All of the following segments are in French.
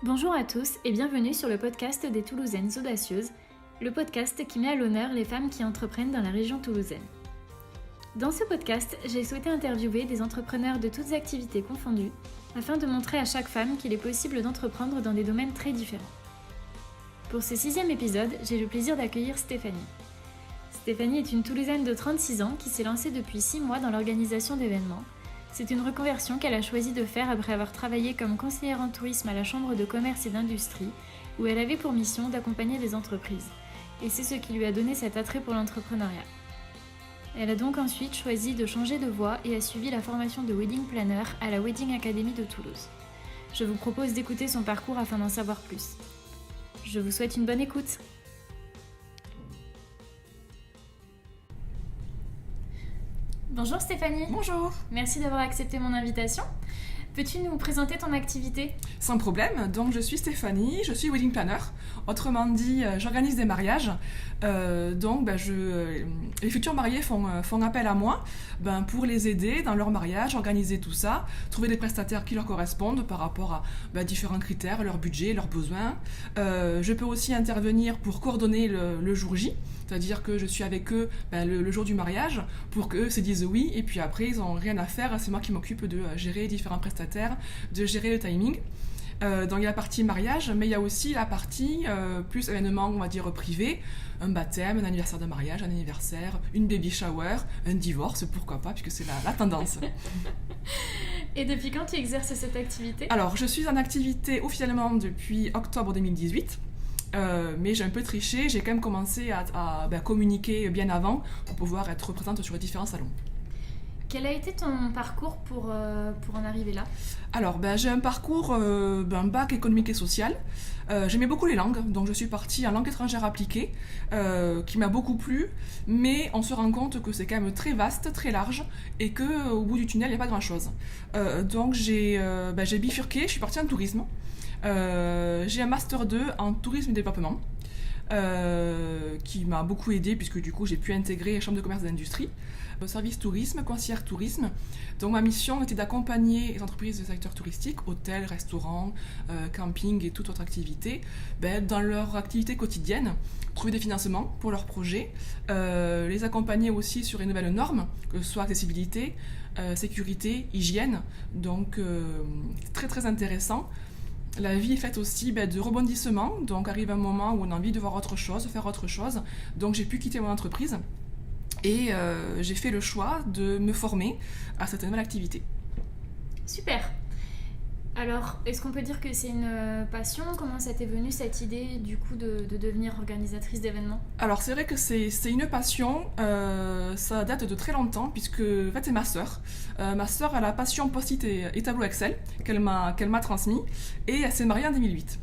Bonjour à tous et bienvenue sur le podcast des Toulousaines audacieuses, le podcast qui met à l'honneur les femmes qui entreprennent dans la région toulousaine. Dans ce podcast, j'ai souhaité interviewer des entrepreneurs de toutes activités confondues afin de montrer à chaque femme qu'il est possible d'entreprendre dans des domaines très différents. Pour ce 6e épisode, j'ai le plaisir d'accueillir Stéphanie. Stéphanie est une Toulousaine de 36 ans qui s'est lancée depuis 6 mois dans l'organisation d'événements. C'est une reconversion qu'elle a choisi de faire après avoir travaillé comme conseillère en tourisme à la Chambre de commerce et d'industrie, où elle avait pour mission d'accompagner les entreprises. Et c'est ce qui lui a donné cet attrait pour l'entrepreneuriat. Elle a donc ensuite choisi de changer de voie et a suivi la formation de Wedding Planner à la Wedding Academy de Toulouse. Je vous propose d'écouter son parcours afin d'en savoir plus. Je vous souhaite une bonne écoute. Bonjour Stéphanie. Bonjour. Merci d'avoir accepté mon invitation. Peux-tu nous présenter ton activité ? Sans problème, donc je suis Stéphanie, je suis wedding planner. Autrement dit, j'organise des mariages. Les futurs mariés font appel à moi pour les aider dans leur mariage, organiser tout ça, trouver des prestataires qui leur correspondent par rapport à différents critères, leur budget, leurs besoins. Je peux aussi intervenir pour coordonner le jour J, c'est-à-dire que je suis avec eux le jour du mariage pour qu'eux se disent oui, et puis après ils n'ont rien à faire, c'est moi qui m'occupe de gérer différents prestataires, de gérer le timing. Donc il y a la partie mariage, mais il y a aussi la partie plus événement, on va dire privé, un baptême, un anniversaire de mariage, un anniversaire, une baby shower, un divorce, pourquoi pas, puisque c'est la tendance. Et depuis quand tu exerces cette activité ? Alors je suis en activité officiellement depuis octobre 2018. Mais j'ai un peu triché, j'ai quand même commencé à communiquer bien avant pour pouvoir être présente sur les différents salons. Quel a été ton parcours pour en arriver là ? Alors, j'ai un parcours, un bac économique et social. J'aimais beaucoup les langues, donc je suis partie en langue étrangère appliquée, qui m'a beaucoup plu, mais on se rend compte que c'est quand même très vaste, très large, et qu'au bout du tunnel, il n'y a pas grand-chose. Donc j'ai bifurqué, je suis partie en tourisme. J'ai un Master 2 en tourisme et développement, qui m'a beaucoup aidée, puisque du coup j'ai pu intégrer la Chambre de commerce et d'industrie, service tourisme, conseillère tourisme. Donc ma mission était d'accompagner les entreprises du secteur touristique, hôtels, restaurants, camping et toute autre activité, dans leur activité quotidienne, trouver des financements pour leurs projets, les accompagner aussi sur les nouvelles normes, que ce soit accessibilité, sécurité, hygiène, donc très très intéressant. La vie est faite aussi de rebondissements, donc arrive un moment où on a envie de voir autre chose, faire autre chose, donc j'ai pu quitter mon entreprise et j'ai fait le choix de me former à cette nouvelle activité. Super. Alors, est-ce qu'on peut dire que c'est une passion ? Comment ça t'est venu cette idée du coup de devenir organisatrice d'événements ? Alors c'est vrai que c'est une passion, ça date de très longtemps puisque en fait c'est ma sœur. Ma sœur a la passion post-it et tableau Excel qu'elle m'a transmis et elle s'est mariée en 2008.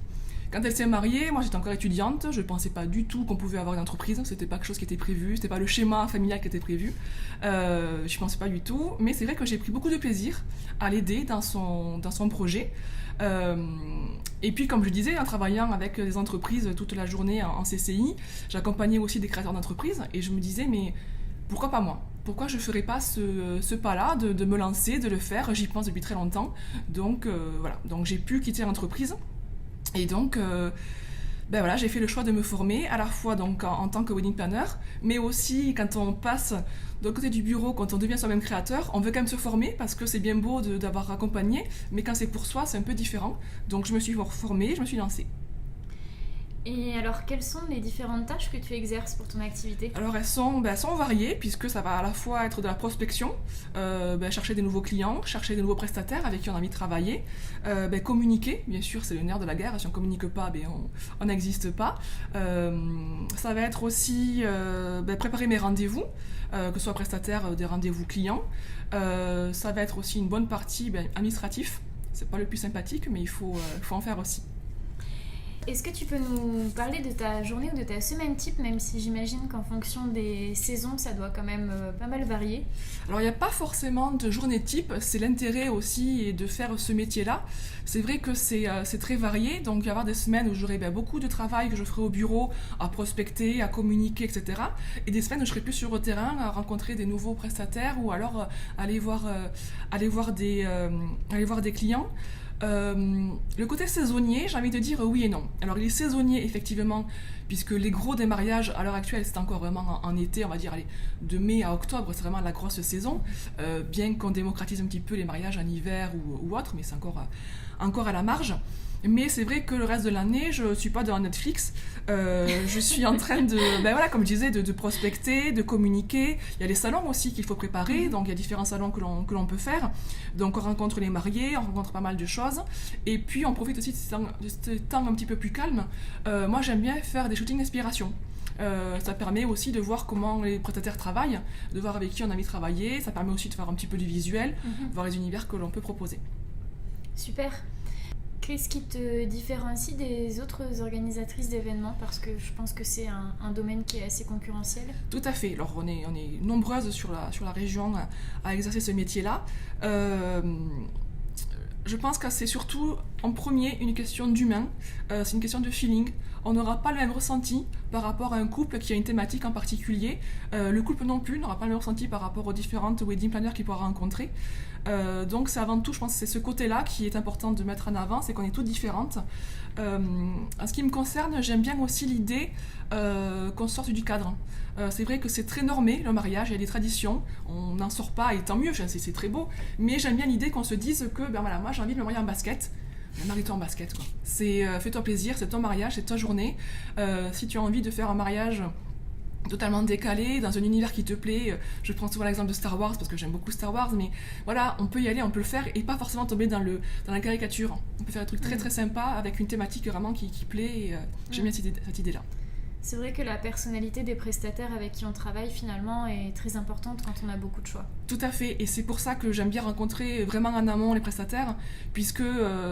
Quand elle s'est mariée, moi j'étais encore étudiante, je pensais pas du tout qu'on pouvait avoir une entreprise, c'était pas quelque chose qui était prévu, c'était pas le schéma familial qui était prévu, je pensais pas du tout, mais c'est vrai que j'ai pris beaucoup de plaisir à l'aider dans son projet. Et puis comme je disais, en travaillant avec des entreprises toute la journée en CCI, j'accompagnais aussi des créateurs d'entreprises et je me disais mais pourquoi pas moi ? Pourquoi je ne ferais pas ce pas-là, de me lancer, de le faire ? J'y pense depuis très longtemps, donc voilà, donc j'ai pu quitter l'entreprise. Et donc, j'ai fait le choix de me former à la fois donc, en tant que wedding planner, mais aussi quand on passe de l'autre côté du bureau, quand on devient soi-même créateur, on veut quand même se former parce que c'est bien beau d'avoir accompagné, mais quand c'est pour soi, c'est un peu différent. Donc je me suis formée, je me suis lancée. Et alors, quelles sont les différentes tâches que tu exerces pour ton activité ? Alors elles sont variées puisque ça va à la fois être de la prospection, chercher des nouveaux clients, chercher des nouveaux prestataires avec qui on a envie de travailler, communiquer, bien sûr c'est le nerf de la guerre, si on ne communique pas, on n'existe pas. Ça va être aussi préparer mes rendez-vous, que ce soit prestataire, des rendez-vous clients. Ça va être aussi une bonne partie administratif, c'est pas le plus sympathique mais il faut en faire aussi. Est-ce que tu peux nous parler de ta journée ou de ta semaine type, même si j'imagine qu'en fonction des saisons, ça doit quand même pas mal varier ? Alors il n'y a pas forcément de journée type, c'est l'intérêt aussi de faire ce métier-là. C'est vrai que c'est très varié, donc il va y avoir des semaines où j'aurai beaucoup de travail que je ferai au bureau, à prospecter, à communiquer, etc. Et des semaines où je serai plus sur le terrain, à rencontrer des nouveaux prestataires ou alors aller voir des clients. Le côté saisonnier, j'ai envie de dire oui et non. Alors il est saisonnier effectivement, puisque les gros des mariages à l'heure actuelle, c'est encore vraiment en été, on va dire allez, de mai à octobre, c'est vraiment la grosse saison, bien qu'on démocratise un petit peu les mariages en hiver ou autre, mais c'est encore à la marge. Mais c'est vrai que le reste de l'année, je ne suis pas dans Netflix. Je suis en train de, comme je disais, de prospecter, de communiquer. Il y a les salons aussi qu'il faut préparer. Donc, il y a différents salons que l'on peut faire. Donc, on rencontre les mariés, on rencontre pas mal de choses. Et puis, on profite aussi de ce temps un petit peu plus calme. Moi, j'aime bien faire des shootings d'inspiration. Ça permet aussi de voir comment les prestataires travaillent, de voir avec qui on a envie de travailler. Ça permet aussi de faire un petit peu du visuel, voir les univers que l'on peut proposer. Super. Qu'est-ce qui te différencie des autres organisatrices d'événements? Parce que je pense que c'est un domaine qui est assez concurrentiel. Tout à fait. Alors, on est nombreuses sur la région à exercer ce métier-là. Je pense que c'est surtout, en premier, une question d'humain. C'est une question de feeling. On n'aura pas le même ressenti par rapport à un couple qui a une thématique en particulier. Le couple non plus n'aura pas le même ressenti par rapport aux différentes wedding planners qu'il pourra rencontrer. Donc c'est avant tout, je pense que c'est ce côté-là qui est important de mettre en avant, c'est qu'on est toutes différentes. En ce qui me concerne, j'aime bien aussi l'idée qu'on sorte du cadre. C'est vrai que c'est très normé le mariage, il y a des traditions, on n'en sort pas et tant mieux, c'est très beau, mais j'aime bien l'idée qu'on se dise que moi j'ai envie de me marier en basket. Marie-toi en basket, quoi. Fais-toi plaisir, c'est ton mariage, c'est ta journée. Si tu as envie de faire un mariage totalement décalé, dans un univers qui te plaît, je prends souvent l'exemple de Star Wars parce que j'aime beaucoup Star Wars, mais voilà, on peut y aller, on peut le faire et pas forcément tomber dans la caricature. On peut faire des trucs très très sympas avec une thématique vraiment qui plaît et j'aime bien cette idée-là. C'est vrai que la personnalité des prestataires avec qui on travaille finalement est très importante quand on a beaucoup de choix. Tout à fait, et c'est pour ça que j'aime bien rencontrer vraiment en amont les prestataires, puisque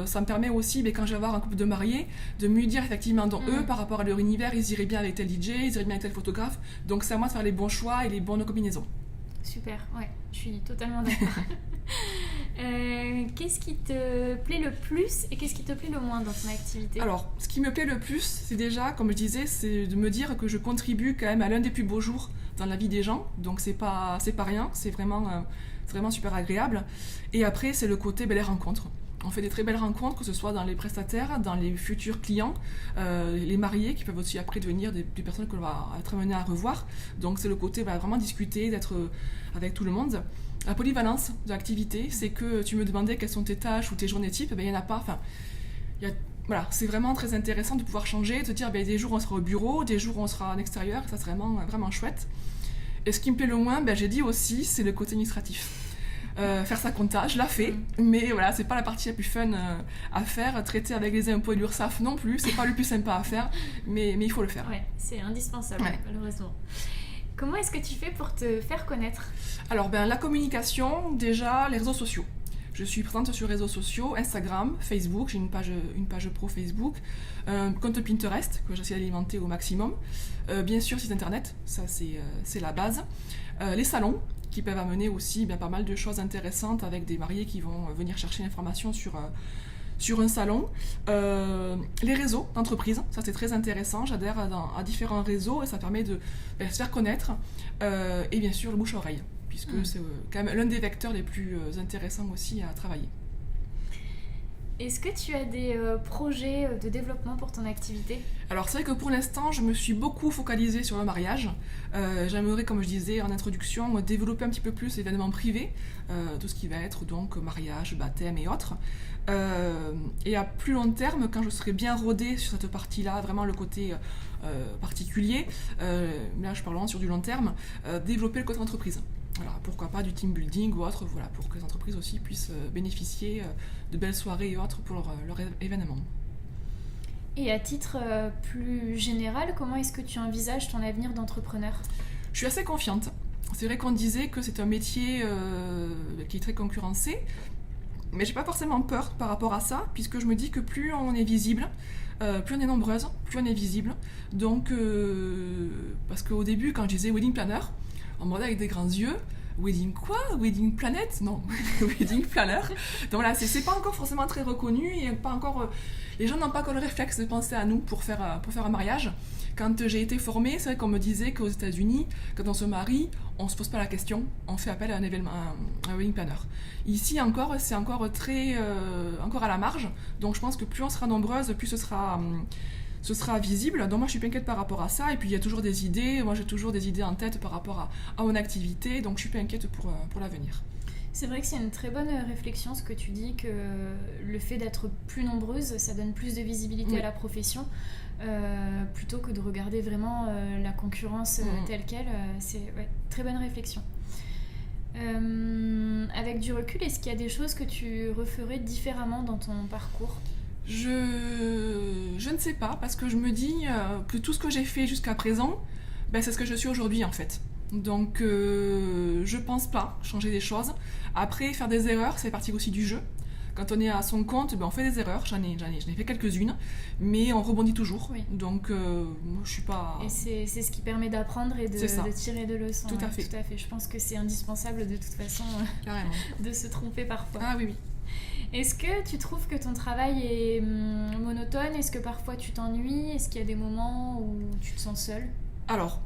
ça me permet aussi, quand je vais avoir un couple de mariés, de me dire effectivement dont eux, par rapport à leur univers, ils iraient bien avec tel DJ, ils iraient bien avec tel photographe, donc c'est à moi de faire les bons choix et les bonnes combinaisons. Super, ouais, je suis totalement d'accord. Qu'est-ce qui te plaît le plus et qu'est-ce qui te plaît le moins dans ton activité? Alors, ce qui me plaît le plus, c'est déjà, comme je disais, c'est de me dire que je contribue quand même à l'un des plus beaux jours dans la vie des gens, donc c'est pas rien, c'est vraiment super agréable. Et après, c'est le côté les rencontres. On fait des très belles rencontres, que ce soit dans les prestataires, dans les futurs clients, les mariés qui peuvent aussi après devenir des personnes que l'on va être amené à revoir. Donc c'est le côté vraiment discuter, d'être avec tout le monde. La polyvalence de l'activité, c'est que tu me demandais quelles sont tes tâches ou tes journées types, il n'y en a pas. Voilà, c'est vraiment très intéressant de pouvoir changer, de te dire des jours on sera au bureau, des jours on sera en extérieur, ça c'est vraiment chouette. Et ce qui me plaît le moins, j'ai dit aussi, c'est le côté administratif. Faire sa compta, je la fais, mais voilà, c'est pas la partie la plus fun à faire. Traiter avec les impôts et l'URSSAF non plus, c'est pas le plus sympa à faire, mais il faut le faire. Ouais, c'est indispensable, malheureusement. Comment est-ce que tu fais pour te faire connaître? Alors, la communication, déjà, les réseaux sociaux. Je suis présente sur les réseaux sociaux, Instagram, Facebook, j'ai une page pro Facebook, compte Pinterest que j'essaie d'alimenter au maximum. Bien sûr, site internet, ça c'est la base. Les salons, qui peuvent amener aussi pas mal de choses intéressantes avec des mariés qui vont venir chercher l'information sur un salon. Les réseaux d'entreprise, ça c'est très intéressant, j'adhère à différents réseaux et ça permet de se faire connaître. Et bien sûr le bouche-oreille, puisque c'est quand même l'un des vecteurs les plus intéressants aussi à travailler. Est-ce que tu as des projets de développement pour ton activité? Alors c'est vrai que pour l'instant, je me suis beaucoup focalisée sur le mariage. J'aimerais, comme je disais en introduction, développer un petit peu plus l'événement privé, tout ce qui va être donc mariage, baptême et autres. Et à plus long terme, quand je serai bien rodée sur cette partie-là, vraiment le côté particulier, là je parle vraiment sur du long terme, développer le côté entreprise. Voilà, pourquoi pas du team building ou autre, voilà, pour que les entreprises aussi puissent bénéficier de belles soirées et autres pour leur événement. Et à titre plus général, comment est-ce que tu envisages ton avenir d'entrepreneur? Je suis assez confiante. C'est vrai qu'on disait que c'est un métier qui est très concurrencé, mais j'ai pas forcément peur par rapport à ça, puisque je me dis que plus on est visible, plus on est nombreuse, plus on est visible. Donc, parce qu'au début, quand je disais wedding planner, on me regardait avec des grands yeux. wedding quoi? Wedding planet? Non, wedding planner. Donc voilà, c'est pas encore forcément très reconnu et pas encore, les gens n'ont pas encore le réflexe de penser à nous pour faire un mariage. Quand j'ai été formée, c'est vrai qu'on me disait qu'aux États-Unis, quand on se marie, on se pose pas la question, on fait appel à un wedding planner. Ici encore, c'est encore très, encore à la marge. Donc je pense que plus on sera nombreuses, plus ce sera visible. Donc moi je suis pas inquiète par rapport à ça. Et puis il y a toujours des idées. Moi j'ai toujours des idées en tête par rapport à mon activité. Donc je suis pas inquiète pour l'avenir. C'est vrai que c'est une très bonne réflexion ce que tu dis, que le fait d'être plus nombreuses, ça donne plus de visibilité à la profession, plutôt que de regarder vraiment la concurrence telle qu'elle. C'est très bonne réflexion. Avec du recul, est-ce qu'il y a des choses que tu referais différemment dans ton parcours ? Je ne sais pas, parce que je me dis que tout ce que j'ai fait jusqu'à présent, c'est ce que je suis aujourd'hui en fait. Donc je pense pas changer des choses. Après, faire des erreurs, c'est partie aussi du jeu. Quand on est à son compte, on fait des erreurs, j'en ai fait quelques-unes, mais on rebondit toujours. Oui. Donc moi, je suis pas... Et c'est ce qui permet d'apprendre et de tirer des leçons. Tout à fait. Tout à fait. Je pense que c'est indispensable de toute façon de se tromper parfois. Ah oui. Est-ce que tu trouves que ton travail est monotone ? Est-ce que parfois tu t'ennuies ? Est-ce qu'il y a des moments où tu te sens seule ? Alors,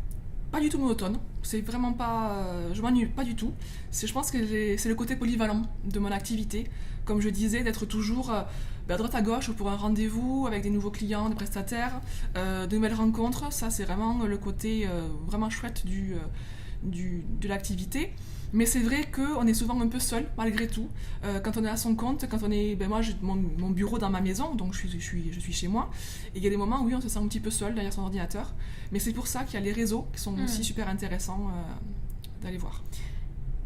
pas du tout monotone. C'est vraiment pas... je m'ennuie pas du tout. Je pense que c'est le côté polyvalent de mon activité. Comme je disais, d'être toujours à droite à gauche pour un rendez-vous avec des nouveaux clients, des prestataires, de nouvelles rencontres. Ça, c'est vraiment le côté vraiment chouette de l'activité. Mais c'est vrai qu'on est souvent un peu seul, malgré tout. Quand on est à son compte, quand on est... moi, j'ai mon bureau dans ma maison, donc je suis chez moi. Et il y a des moments où on se sent un petit peu seul derrière son ordinateur. Mais c'est pour ça qu'il y a les réseaux qui sont aussi super intéressants d'aller voir.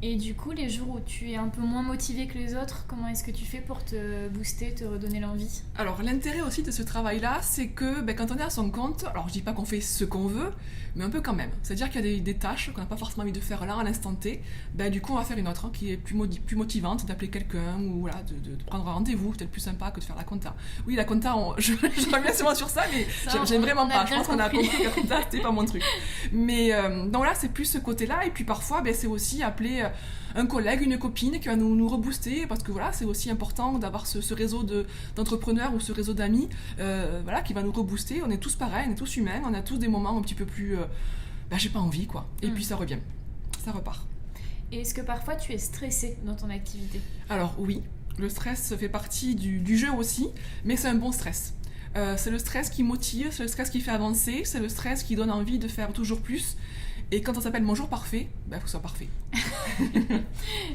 Et du coup, les jours où tu es un peu moins motivé que les autres, comment est-ce que tu fais pour te booster, te redonner l'envie ? Alors, l'intérêt aussi de ce travail-là, c'est que quand on est à son compte, alors je dis pas qu'on fait ce qu'on veut, mais un peu quand même. C'est-à-dire qu'il y a des tâches qu'on n'a pas forcément envie de faire là, à l'instant T. Du coup, on va faire une autre qui est plus motivante, d'appeler quelqu'un ou voilà, de prendre un rendez-vous, peut-être plus sympa que de faire la compta. Oui, la compta, je reviens souvent sur ça, mais j'aime vraiment pas. Je pense qu'on a compris que la compta, c'était pas mon truc. Mais donc là, c'est plus ce côté-là. Et puis parfois, c'est aussi appeler un collègue, une copine qui va nous rebooster, parce que voilà, c'est aussi important d'avoir ce réseau d'entrepreneurs ou ce réseau d'amis qui va nous rebooster. On est tous pareils, on est tous humains, on a tous des moments un petit peu plus j'ai pas envie quoi. Et puis ça revient, ça repart. Et est-ce que parfois tu es stressée dans ton activité ? Alors oui, le stress fait partie du jeu aussi, mais c'est un bon stress. C'est le stress qui motive, c'est le stress qui fait avancer, c'est le stress qui donne envie de faire toujours plus. Et quand on s'appelle Mon jour parfait, faut que ce soit parfait.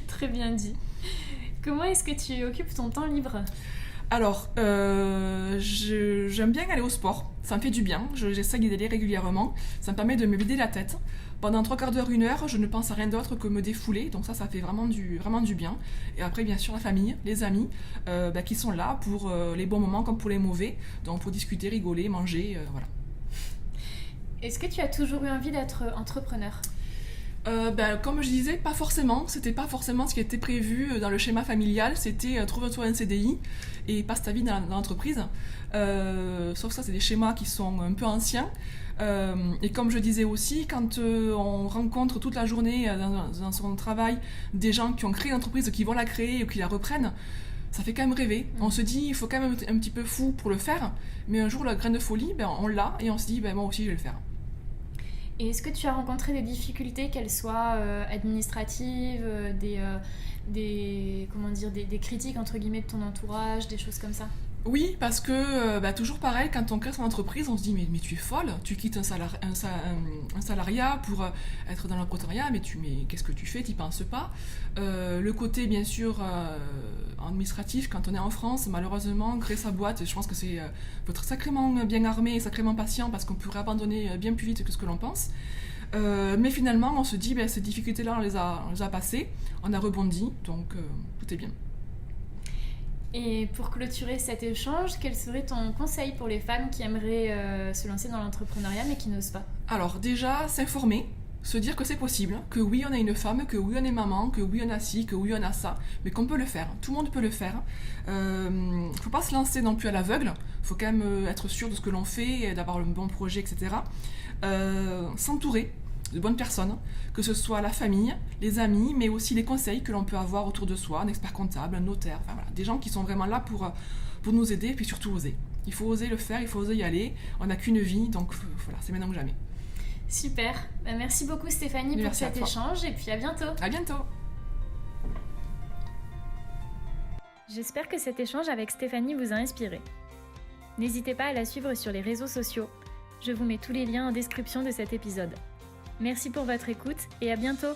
Très bien dit. Comment est-ce que tu occupes ton temps libre ? Alors, j'aime bien aller au sport, ça me fait du bien, j'essaie d'y aller régulièrement, ça me permet de me vider la tête. Pendant 3/4 d'heure, 1 heure, je ne pense à rien d'autre que me défouler, donc ça fait vraiment du bien. Et après, bien sûr, la famille, les amis, qui sont là pour les bons moments comme pour les mauvais, donc pour discuter, rigoler, manger, voilà. Est-ce que tu as toujours eu envie d'être entrepreneur ? Comme je disais, pas forcément. C'était pas forcément ce qui était prévu dans le schéma familial. C'était trouve-toi un CDI et passe ta vie dans l'entreprise. Sauf que ça, c'est des schémas qui sont un peu anciens. Et comme je disais aussi, quand on rencontre toute la journée dans son travail des gens qui ont créé l'entreprise, qui vont la créer ou qui la reprennent, ça fait quand même rêver. On se dit, il faut quand même être un petit peu fou pour le faire. Mais un jour, la graine de folie, on l'a et on se dit, moi aussi, je vais le faire. Et est-ce que tu as rencontré des difficultés, qu'elles soient administratives, des critiques entre guillemets de ton entourage, des choses comme ça ? Oui, parce que toujours pareil, quand on crée son entreprise, on se dit mais tu es folle, tu quittes un salariat pour être dans l'entrepreneuriat, mais qu'est-ce que tu fais, t'y penses pas. Le côté bien sûr administratif, quand on est en France, malheureusement, créer sa boîte, je pense que c'est faut être sacrément bien armé et sacrément patient parce qu'on pourrait abandonner bien plus vite que ce que l'on pense. Mais finalement, on se dit ces difficultés-là, on les a passées, on a rebondi, donc tout est bien. Et pour clôturer cet échange, quel serait ton conseil pour les femmes qui aimeraient se lancer dans l'entrepreneuriat mais qui n'osent pas ? Alors déjà, s'informer, se dire que c'est possible, que oui on est une femme, que oui on est maman, que oui on a ci, que oui on a ça, mais qu'on peut le faire, tout le monde peut le faire. Faut pas se lancer non plus à l'aveugle, faut quand même être sûr de ce que l'on fait, d'avoir le bon projet, etc. S'entourer. de bonnes personnes, que ce soit la famille, les amis, mais aussi les conseils que l'on peut avoir autour de soi, un expert comptable, un notaire, enfin voilà, des gens qui sont vraiment là pour nous aider et puis surtout oser. Il faut oser le faire, il faut oser y aller, on n'a qu'une vie, donc voilà, c'est maintenant ou jamais. Super, merci beaucoup Stéphanie pour cet échange et puis à bientôt. À bientôt. J'espère que cet échange avec Stéphanie vous a inspiré. N'hésitez pas à la suivre sur les réseaux sociaux. Je vous mets tous les liens en description de cet épisode. Merci pour votre écoute et à bientôt.